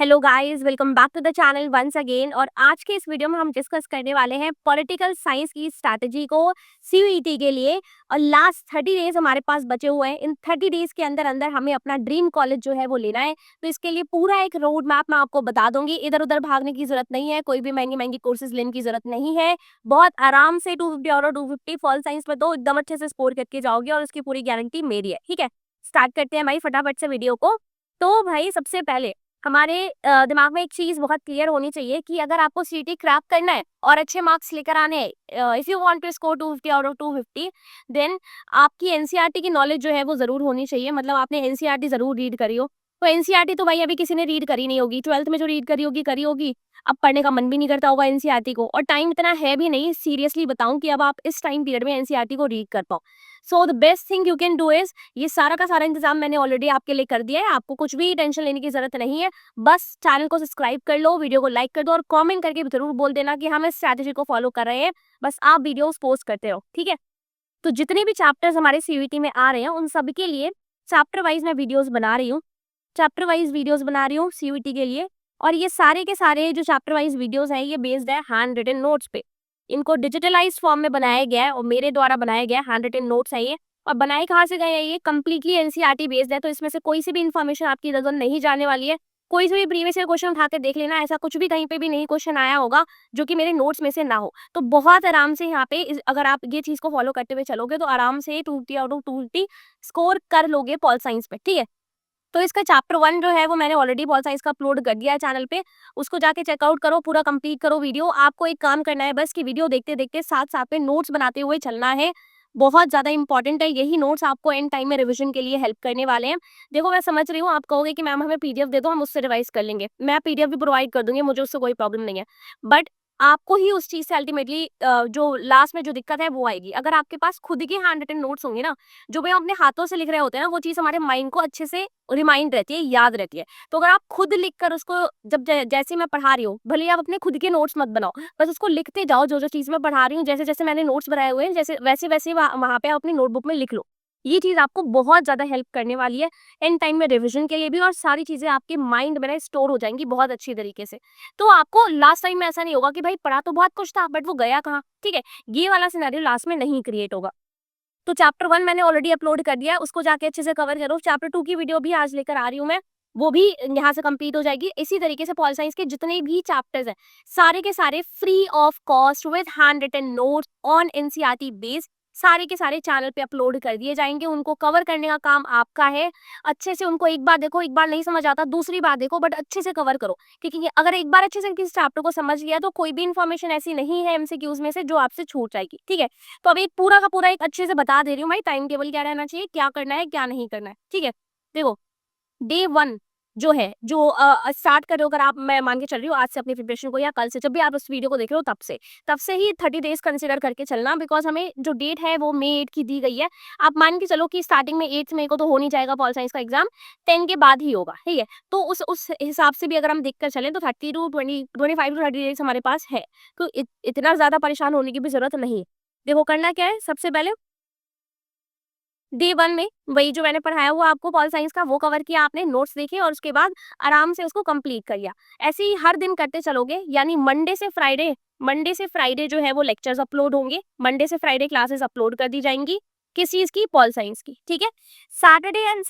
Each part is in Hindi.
Hello guys, welcome back to the channel once again. और आज के इस वीडियो में हम डिस्कस करने वाले हैं पॉलिटिकल साइंस की स्ट्रैटेजी को सीयूईटी के लिए। और लास्ट 30 डेज हमारे पास बचे हुए हैं। इन 30 डेज के अंदर अंदर हमें अपना ड्रीम कॉलेज जो है वो लेना है। तो इसके लिए पूरा एक रोड मैप मैं आपको बता दूंगी। इधर उधर भागने की जरूरत नहीं है, कोई भी महंगी महंगी कोर्सेज लेने की जरूरत नहीं है। बहुत आराम से 250 और 250 फॉल साइंस में तो एकदम अच्छे से स्कोर करके जाओगे और उसकी पूरी गारंटी मेरी है। ठीक है, स्टार्ट करते हैं भाई फटाफट से वीडियो को। तो भाई सबसे पहले हमारे दिमाग में एक चीज बहुत क्लियर होनी चाहिए कि अगर आपको सीटी क्रैक करना है और अच्छे मार्क्स लेकर आने हैं, if you want to score 250 out of 250, then आपकी एनसीईआरटी की नॉलेज जो है वो जरूर होनी चाहिए। मतलब आपने एनसीईआरटी जरूर रीड करी हो। तो एनसीईआरटी तो भाई अभी किसी ने रीड करी नहीं होगी, 12th में जो रीड करी होगी। अब पढ़ने का मन भी नहीं करता होगा एनसीईआरटी को, और टाइम इतना है भी नहीं सीरियसली बताऊं कि अब आप इस टाइम पीरियड में एनसीईआरटी को रीड कर पाओ। So the best thing you can do is, ये सारा का सारा इंतजाम मैंने ऑलरेडी आपके लिए कर दिया है। आपको कुछ भी टेंशन लेने की जरूरत नहीं है। बस चैनल को सब्सक्राइब कर लो, वीडियो को लाइक कर दो और कमेंट करके जरूर बोल देना कि हम इस स्ट्रैटेजी को फॉलो कर रहे हैं। बस आप वीडियोस पोस्ट करते रहो, ठीक है। तो जितने भी चैप्टर्स हमारे सीयूईटी में आ रहे हैं उन सभी के लिए चैप्टर वाइज मैं वीडियोस बना रही हूँ। चैप्टर वाइज वीडियोस बना रही हूँ सीयूईटी के लिए। और ये सारे के सारे जो चैप्टर वाइज वीडियोस हैं ये बेस्ड है हैंड रिटन नोट्स पे। इनको डिजिटलाइज फॉर्म में बनाया गया है और मेरे द्वारा बनाया गया हैंड रिटन नोट्स है ये। और बनाए कहाँ से गए हैं, ये कम्प्लीटली एनसीईआरटी बेस्ड है। तो इसमें से कोई सी भी इन्फॉर्मेशन आपकी इधर उधर नहीं जाने वाली है। कोई से भी प्रीवियस ईयर क्वेश्चन उठा के देख लेना, ऐसा कुछ भी कहीं पे भी नहीं क्वेश्चन आया होगा जो कि मेरे नोट्स में से ना हो। तो बहुत आराम से यहाँ पे अगर आप ये चीज को फॉलो करते हुए चलोगे तो आराम से 250 आउट ऑफ 250 स्कोर कर लोगे पॉल साइंस पे, ठीक है। तो इसका चैप्टर 1 जो है वो मैंने ऑलरेडी पॉल साइंस का अपलोड कर दिया है चैनल पे। उसको जाके चेकआउट करो, पूरा कंप्लीट करो वीडियो। आपको एक काम करना है बस कि वीडियो देखते देखते साथ साथ में नोट्स बनाते हुए चलना है। बहुत ज्यादा इंपॉर्टेंट है, यही नोट्स आपको एंड टाइम में रिवीजन के लिए हेल्प करने वाले हैं। देखो मैं समझ रही हूँ, आप कहोगे कि मैम हमें पीडीएफ दे दो, हम उससे रिवाइज कर लेंगे। मैं पीडीएफ भी प्रोवाइड कर दूंगी, मुझे उससे कोई प्रॉब्लम नहीं है। बट आपको ही उस चीज से अल्टीमेटली जो लास्ट में जो दिक्कत है वो आएगी। अगर आपके पास खुद के हैंड रिटन नोट्स होंगे ना, जो भी हम अपने हाथों से लिख रहे होते हैं ना, वो चीज हमारे माइंड को अच्छे से रिमाइंड रहती है, याद रहती है। तो अगर आप खुद लिखकर उसको जब जैसे मैं पढ़ा रही हूँ, भले ही आप अपने खुद के नोट्स मत बनाओ, बस उसको लिखते जाओ। जो जो चीज मैं पढ़ा रही हूँ, जैसे जैसे मैंने नोट्स बनाए हुए हैं, जैसे वैसे वैसे वहां पे आप अपनी नोटबुक में लिख लो। ये चीज आपको बहुत ज्यादा हेल्प करने वाली है एंड टाइम में रिवीजन के लिए भी। और सारी चीजें आपके माइंड में स्टोर हो जाएंगी बहुत अच्छी तरीके से। तो आपको लास्ट टाइम में ऐसा नहीं होगा कि भाई पढ़ा तो बहुत कुछ था बट वो गया कहाँ, ठीक है। ये वाला सिनेरियो लास्ट में नहीं क्रिएट होगा। तो चैप्टर 1 मैंने ऑलरेडी अपलोड कर दिया है, उसको जाके अच्छे से कवर करो। चैप्टर 2 की वीडियो भी आज लेकर आ रही हूँ मैं, वो भी यहाँ से कंप्लीट हो जाएगी। इसी तरीके से पॉल साइंस के जितने भी चैप्टर्स हैं सारे के सारे free of cost with handwritten notes on NCERT base सारे के सारे चैनल पे अपलोड कर दिए जाएंगे। उनको कवर करने का काम आपका है। अच्छे से उनको एक बार देखो, एक बार नहीं समझ आता दूसरी बार देखो, बट अच्छे से कवर करो। क्योंकि अगर एक बार अच्छे से किसी चैप्टर को समझ लिया तो कोई भी इन्फॉर्मेशन ऐसी नहीं है एमसीक्यूज में से जो आपसे छूट जाएगी, ठीक है। तो अभी पूरा का पूरा एक अच्छे से बता दे रही हूँ भाई, टाइम टेबल क्या रहना चाहिए, क्या करना है क्या नहीं करना है, ठीक है। देखो डे 1 जो है, जो स्टार्ट कर रहे हो, अगर आप, मैं मान के चल रही हूँ आज से अपनी प्रिपरेशन को, या कल से, जब भी आप उस वीडियो को देख रहे हो तब से ही 30 डेज कंसिडर करके चलना। बिकॉज हमें जो डेट है वो मई 8 की दी गई है। आप मान के चलो कि स्टार्टिंग में 8 मई को तो हो नहीं जाएगा पॉल साइंस का एग्जाम, 10 के बाद ही होगा, ठीक है। तो उस हिसाब से भी अगर हम देखकर चलें तो 30 टू 20 25 टू 30 डेज हमारे पास है। तो इतना ज्यादा परेशान होने की भी जरूरत नहीं है। देखो करना क्या है, सबसे पहले डे 1 में वही जो मैंने पढ़ाया हुआ आपको पॉल साइंस का वो कवर किया आपने, नोट्स देखे और उसके बाद आराम से उसको कंप्लीट कर लिया। ऐसे ही हर दिन करते चलोगे, यानी मंडे से फ्राइडे जो है वो लेक्चर्स अपलोड होंगे। मंडे से फ्राइडे क्लासेस अपलोड कर दी जाएंगी। किस चीज की, पॉल साइंस की, ठीक है। सैटरडे एंड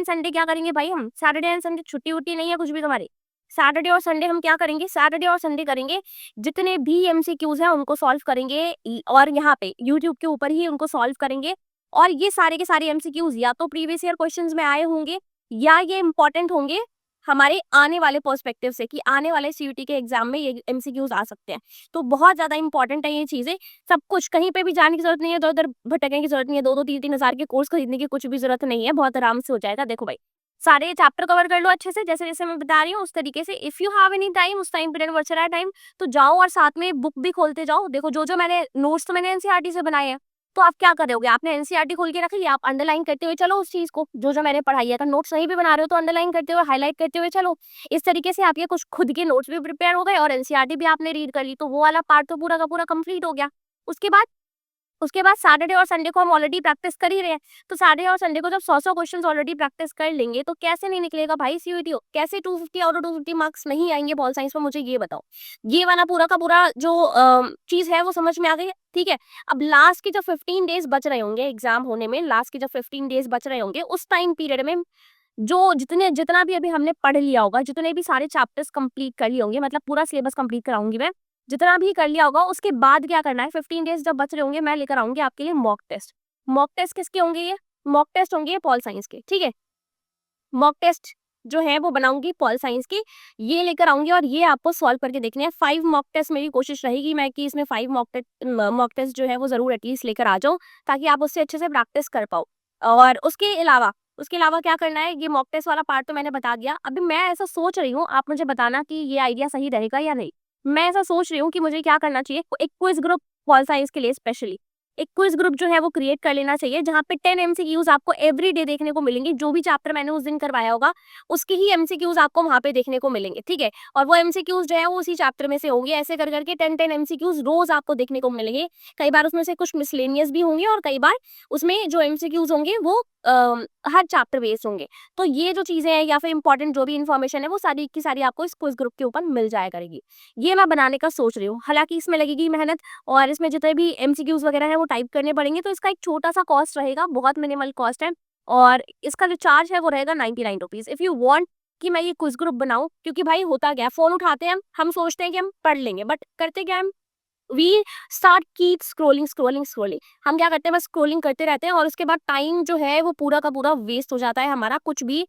संडे क्या करेंगे भाई, हम सैटरडे एंड संडे छुट्टी उट्टी नहीं है कुछ भी तुम्हारी। सैटरडे और संडे हम क्या करेंगे, सैटरडे और संडे करेंगे जितने भी एमसीक्यूज हैं उनको सॉल्व करेंगे। और यहाँ पे यूट्यूब के ऊपर ही उनको सॉल्व करेंगे। और ये सारे के सारे एमसीक्यूज या तो प्रीवियस ईयर क्वेश्चंस में आए होंगे, या ये इंपॉर्टेंट होंगे हमारे आने वाले पर्सपेक्टिव से कि आने वाले सीयूटी के एग्जाम में ये एमसीक्यूज आ सकते हैं। तो बहुत ज्यादा इंपॉर्टेंट है ये चीजें। सब कुछ, कहीं पे भी जाने की जरूरत नहीं है, इधर उधर भटकने की जरूरत नहीं है, 2-2 3-3 हजार के कोर्स खरीदने की कुछ भी जरूरत नहीं है, बहुत आराम से हो जाएगा। देखो भाई सारे चैप्टर कवर कर लो अच्छे से, जैसे जैसे मैं बता रही हूँ उस तरीके से। If you have any time, उस टाइम पीरियड बच रहा है टाइम, तो जाओ और साथ में बुक भी खोलते जाओ। देखो जो जो मैंने नोट्स तो मैंने एनसीईआरटी से बनाए हैं, तो आप क्या कर रहे होगे, आपने एनसीईआरटी खोल के रख लिया, आप अंडरलाइन करते हुए चलो उस चीज को जो जो मैंने पढ़ाई है। अगर नोट्स नहीं भी बना रहे हो तो अंडरलाइन करते हुए, हाईलाइट करते हुए चलो। इस तरीके से आपके कुछ खुद के नोट्स भी प्रिपेयर हो गए और एनसीईआरटी भी आपने रीड कर ली, तो वो वाला पार्ट तो पूरा का पूरा कंप्लीट हो गया। उसके बाद उसके बाद सैटरडे और संडे को हम ऑलरेडी प्रैक्टिस कर ही रहे हैं, तो सैटरडे और संडे को जब 100 क्वेश्चन ऑलरेडी प्रैक्टिस कर लेंगे तो कैसे नहीं निकलेगा भाई सीयूईटी? कैसे 250 आउट ऑफ 250 मार्क्स नहीं आएंगे पॉल साइंस में, मुझे ये बताओ। ये वाला पूरा का पूरा जो चीज है वो समझ में आ गई है, ठीक है। अब लास्ट के जब 15 डेज बच रहे होंगे एग्जाम होने में, लास्ट के जब 15 डेज बच रहे होंगे उस टाइम पीरियड में जो जितना भी अभी हमने पढ़ लिया होगा, जितने भी सारे चैप्टर्स कंप्लीट कर लिए होंगे, मतलब पूरा सिलेबस कंप्लीट कराऊंगी मैं, जितना भी कर लिया होगा उसके बाद क्या करना है, 15 डेज जब बच रहे होंगे मैं लेकर आऊंगी आपके लिए मॉक टेस्ट। मॉक टेस्ट किसके होंगे? ये मॉक टेस्ट होंगे पॉल साइंस के, ठीक है। मॉक टेस्ट जो है वो बनाऊंगी पॉल साइंस की, ये लेकर आऊंगी और ये आपको सॉल्व करके देखने हैं। 5 मॉक टेस्ट मेरी कोशिश रहेगी मैं कि इसमें 5 मॉक टेस्ट जो है वो जरूर एटलीस्ट लेकर आ जाऊं, ताकि आप उससे अच्छे से प्रैक्टिस कर पाओ। और उसके अलावा क्या करना है, ये मॉक टेस्ट वाला पार्ट तो मैंने बता दिया। अभी मैं ऐसा सोच रही हूँ, आप मुझे बताना कि ये आइडिया सही रहेगा या नहीं। मैं ऐसा सोच रही हूँ कि मुझे क्या करना चाहिए, एक क्विज ग्रुप पॉल साइंस के लिए स्पेशली एक क्विज ग्रुप जो है वो क्रिएट कर लेना चाहिए, जहाँ पे 10 एमसीक्यूज आपको एवरी डे देखने को मिलेंगे। जो भी चैप्टर मैंने उस दिन करवाया होगा उसके ही एमसीक्यूज आपको वहाँ पे देखने को मिलेंगे, ठीक है। और वो एमसीक्यूज जो है वो उसी चैप्टर में से होंगे, ऐसे कर करके 10 एमसीक्यूज रोज आपको देखने को मिलेंगे। कई बार उसमें से कुछ मिसलेनियस भी होंगे और कई बार उसमें जो एमसीक्यूज होंगे वो हर चैप्टर बेस्ड होंगे। तो ये जो चीजें हैं या फिर इंपॉर्टेंट जो भी इन्फॉर्मेशन है वो सारी की सारी आपको इस क्विज ग्रुप के ऊपर मिल जाया करेगी। ये मैं बनाने का सोच रही हूँ, हालांकि इसमें लगेगी मेहनत और इसमें जितने भी एमसीक्यूज वगैरह है वो टाइप करने पड़ेंगे, तो इसका एक छोटा सा कॉस्ट रहेगा, बहुत मिनिमल कॉस्ट है। और इसका जो चार्ज है वो रहेगा 99 रुपीज इफ यू वांट कि मैं ये क्विज ग्रुप बनाऊं। क्योंकि भाई होता क्या है, फोन उठाते हैं हम सोचते हैं कि हम पढ़ लेंगे, बट करते क्या हम, we start keep scrolling scrolling scrolling. हम क्या करते हैं, बस स्क्रोलिंग करते रहते हैं और उसके बाद टाइम जो है वो पूरा का पूरा वेस्ट हो जाता है हमारा, कुछ भी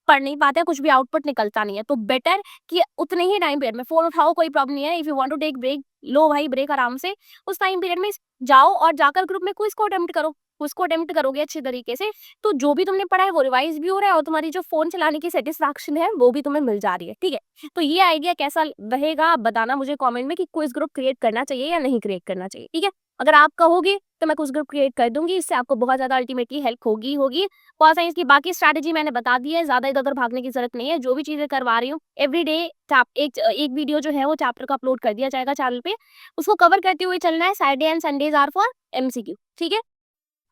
पढ़ नहीं पाते हैं, कुछ भी आउटपुट निकलता नहीं है। तो बेटर कि उतने ही टाइम पीरियड में फोन उठाओ, कोई प्रॉब्लम नहीं है। If you want to take break, लो भाई ब्रेक आराम से, उस टाइम पीरियड में जाओ और जाकर ग्रुप में क्विज को अटेम्प्ट करो। क्विज को अटेम्प्ट करोगे अच्छे तरीके से तो जो भी तुमने पढ़ा है वो रिवाइज भी हो रहा है और तुम्हारी जो फोन चलाने की सेटिस्फैक्शन है वो भी तुम्हें मिल जा रही है, ठीक है। तो ये आइडिया कैसा रहेगा आप बताना मुझे कमेंट में कि क्विज ग्रुप क्रिएट करना चाहिए या नहीं क्रिएट करना चाहिए, ठीक है। अगर आप कहोगे तो मैं क्विज ग्रुप क्रिएट कर दूंगी, इससे आपको बहुत ज्यादा अल्टीमेटली हेल्प होगी। पॉल साइंस की बाकी स्ट्रैटेजी मैंने बता दी है, ज्यादा इधर उधर भागने की जरूरत नहीं है। जो भी चीजें करवा रही हूँ एवरी डे एक वीडियो जो है वो चैप्टर का अपलोड कर दिया जाएगा चैनल पे, उसको कवर करते हुए चलना है। Saturday and Sundays are for MCQ, ठीक है।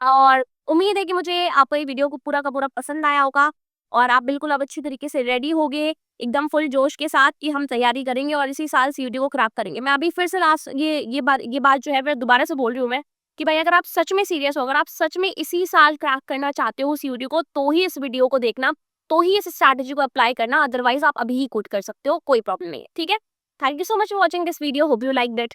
और उम्मीद है कि मुझे आपको ये वीडियो को पूरा का पूरा पसंद आया होगा और आप बिल्कुल अब अच्छी तरीके से रेडी होगे एकदम फुल जोश के साथ कि हम तैयारी करेंगे और इसी साल सीयूटी को क्रैक करेंगे। मैं अभी फिर से लास्ट ये बात जो है मैं दोबारा से बोल रही हूँ मैं कि भाई अगर आप सच में सीरियस हो, अगर आप सच में इसी साल क्रैक करना चाहते हो सीयूटी को, तो ही इस वीडियो को देखना, तो ही इस स्ट्रैटेजी को अप्लाई करना, अदरवाइज आप अभी ही क्विट कर सकते हो, कोई प्रॉब्लम नहीं है, ठीक है। Thank you so much for watching this video, hope you like that.